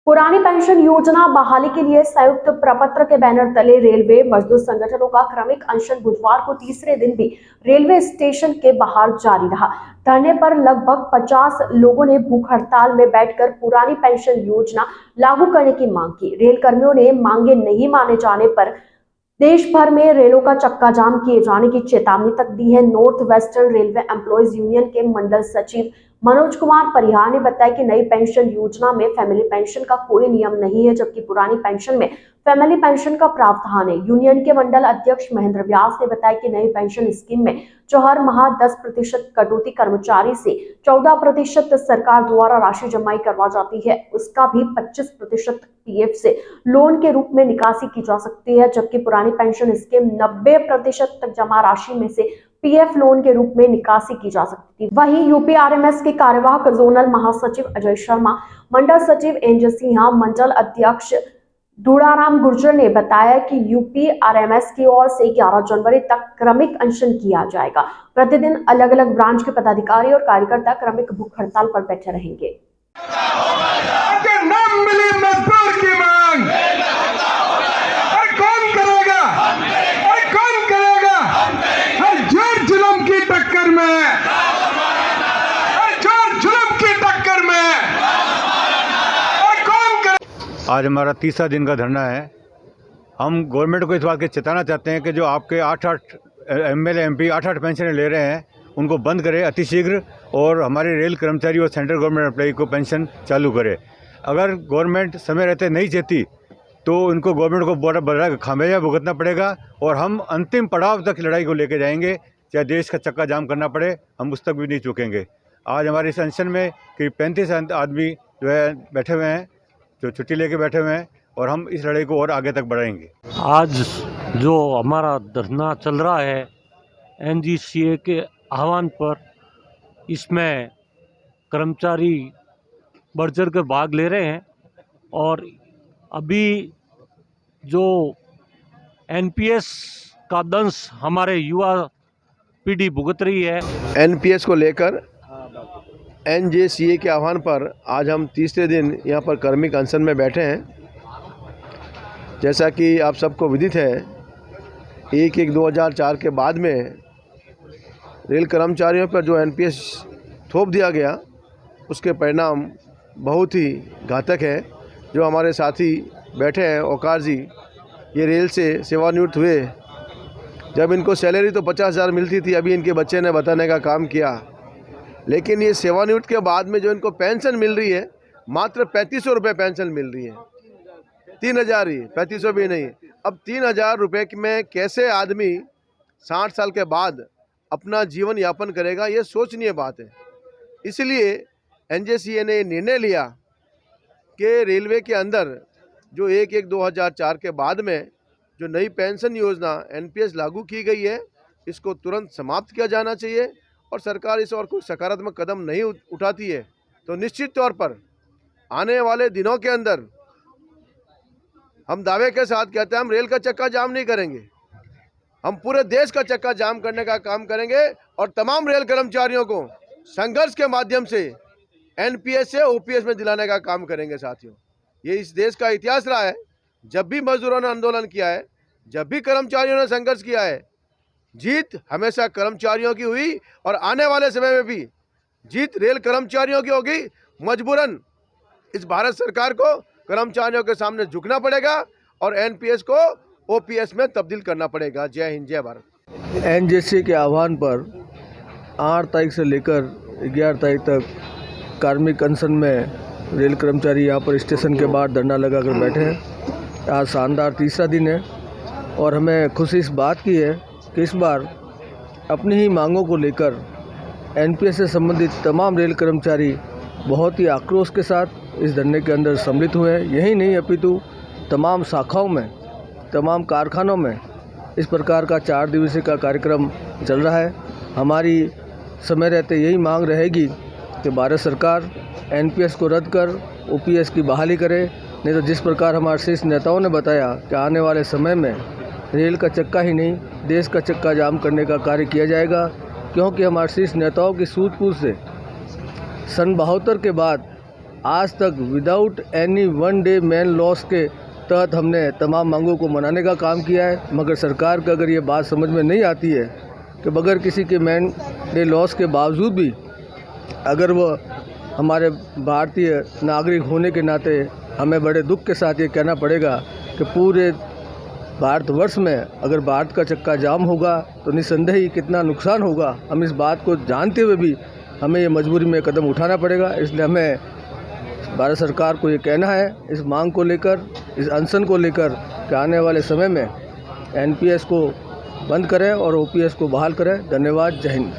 पुरानी पेंशन योजना बहाली के लिए संयुक्त प्रपत्र के बैनर तले रेलवे मजदूर संगठनों का क्रमिक अनशन बुधवार को तीसरे दिन भी रेलवे स्टेशन के बाहर जारी रहा। धरने पर लगभग 50 लोगों ने भूख हड़ताल में बैठकर पुरानी पेंशन योजना लागू करने की मांग की। रेल कर्मियों ने मांगे नहीं माने जाने पर देश भर में रेलों का चक्का जाम किए जाने की चेतावनी तक दी है। North western railway employees union के मंडल सचिव मनोज कुमार परिहार ने बताया कि नई पेंशन योजना में फैमिली पेंशन का कोई नियम नहीं है, जबकि पुरानी पेंशन में फैमिली पेंशन का प्रावधान है। यूनियन के मंडल अध्यक्ष महेंद्र व्यास ने बताया कि नई पेंशन स्कीम में जो हर माह 10% कटौती कर्मचारी से 14% सरकार द्वारा राशि जमाई करवा जाती है, उसका भी 25% पीएफ से लोन के रूप में निकासी की जा सकती है, जबकि पुरानी पेंशन स्कीम 90% तक जमा राशि में से पीएफ लोन के रूप में निकासी की जा सकती थी। वहीं यूपीआरएमएस के कार्यवाहक जोनल महासचिव अजय शर्मा, मंडल सचिव एनजे सिन्हा, मंडल अध्यक्ष धूड़ाराम गुर्जर ने बताया कि यूपीआरएमएस की ओर से 11 जनवरी तक क्रमिक अनशन किया जाएगा। प्रतिदिन अलग अलग ब्रांच के पदाधिकारी और कार्यकर्ता क्रमिक भूख हड़ताल पर बैठे रहेंगे। आज हमारा तीसरा दिन का धरना है। हम गवर्नमेंट को इस बात के चेताना चाहते हैं कि जो आपके 8-8 एमएलए एमपी 8-8 पेंशनें ले रहे हैं, उनको बंद करें अतिशीघ्र और हमारे रेल कर्मचारी और सेंट्रल गवर्नमेंट एम्प्लॉई को पेंशन चालू करे। अगर गवर्नमेंट समय रहते नहीं चाहती तो इनको गवर्नमेंट को बड़ा खामियाजा भुगतना पड़ेगा और हम अंतिम पड़ाव तक लड़ाई को लेकर जाएंगे, चाहे देश का चक्का जाम करना पड़े, हम उस तक भी नहीं चूकेंगे। आज हमारे इस अनशन में करीब 35 आदमी जो है बैठे हुए हैं, जो छुट्टी लेके बैठे हुए हैं, और हम इस लड़ाई को और आगे तक बढ़ाएंगे। आज जो हमारा धरना चल रहा है एनजीसीए के आह्वान पर, इसमें कर्मचारी बढ़ चढ़ कर भाग ले रहे हैं और अभी जो एनपीएस का दंश हमारे युवा पीढ़ी भुगत रही है, एनपीएस को लेकर एनजेसीए के आह्वान पर आज हम तीसरे दिन यहाँ पर क्रमिक अनशन में बैठे हैं। जैसा कि आप सबको विदित है, 1/1/2004 के बाद में रेल कर्मचारियों पर जो एनपीएस थोप दिया गया, उसके परिणाम बहुत ही घातक है। जो हमारे साथी बैठे हैं ओकार जी, ये रेल से सेवानिवृत्त हुए। जब इनको सैलरी तो 50,000 मिलती थी, अभी इनके बच्चे ने बताने का काम किया, लेकिन ये सेवानिवृत्त के बाद में जो इनको पेंशन मिल रही है, मात्र 3500 रुपये पेंशन मिल रही है। 3000 ही, 3500 भी नहीं। अब 3000 रुपये में कैसे आदमी 60 साल के बाद अपना जीवन यापन करेगा, ये सोचनीय बात है। इसलिए एनजेसीए ने निर्णय लिया कि रेलवे के अंदर जो 1/1/2004 के बाद में जो नई पेंशन योजना एनपीएस लागू की गई है, इसको तुरंत समाप्त किया जाना चाहिए। और सरकार इस और कोई सकारात्मक कदम नहीं उठाती है तो निश्चित तौर पर आने वाले दिनों के अंदर हम दावे के साथ कहते हैं, हम रेल का चक्का जाम नहीं करेंगे, हम पूरे देश का चक्का जाम करने का काम करेंगे और तमाम रेल कर्मचारियों को संघर्ष के माध्यम से एनपीएस से ओपीएस में दिलाने का काम करेंगे। साथियों, ये इस देश का इतिहास रहा है। जब भी मजदूरों ने आंदोलन किया है, जब भी कर्मचारियों ने संघर्ष किया है, जीत हमेशा कर्मचारियों की हुई और आने वाले समय में भी जीत रेल कर्मचारियों की होगी। मजबूरन इस भारत सरकार को कर्मचारियों के सामने झुकना पड़ेगा और एनपीएस को ओपीएस में तब्दील करना पड़ेगा। जय हिंद, जय भारत। एनजेसी के आह्वान पर 8 तारीख से लेकर 11 तारीख तक कार्मिक अनशन में रेल कर्मचारी यहाँ पर स्टेशन के बाहर धरना लगाकर बैठे हैं। आज शानदार तीसरा दिन है और हमें खुशी इस बात की है कि इस बार अपनी ही मांगों को लेकर एनपीएस से संबंधित तमाम रेल कर्मचारी बहुत ही आक्रोश के साथ इस धरने के अंदर सम्मिलित हुए हैं। यही नहीं अपितु तमाम शाखाओं में, तमाम कारखानों में इस प्रकार का 4 दिवसीय का कार्यक्रम चल रहा है। हमारी समय रहते यही मांग रहेगी कि भारत सरकार एनपीएस को रद्द कर ओपीएस की बहाली करे, नहीं तो जिस प्रकार हमारे शीर्ष नेताओं ने बताया कि आने वाले समय में रेल का चक्का ही नहीं, देश का चक्का जाम करने का कार्य किया जाएगा। क्योंकि हमारे शीर्ष नेताओं की सूझबूझ से सन 72 के बाद आज तक without any one day man loss के तहत हमने तमाम मांगों को मनाने का काम किया है, मगर सरकार को अगर ये बात समझ में नहीं आती है कि बगैर किसी के मैन डे लॉस के बावजूद भी अगर वह हमारे भारतीय नागरिक होने के नाते हमें बड़े दुख के साथ ये कहना पड़ेगा कि पूरे भारतवर्ष में अगर भारत का चक्का जाम होगा तो निस्संदेह ही कितना नुकसान होगा, हम इस बात को जानते हुए भी हमें ये मजबूरी में कदम उठाना पड़ेगा। इसलिए हमें भारत सरकार को ये कहना है इस मांग को लेकर, इस अनशन को लेकर कि आने वाले समय में एनपीएस को बंद करें और ओपीएस को बहाल करें। धन्यवाद। जय हिंद।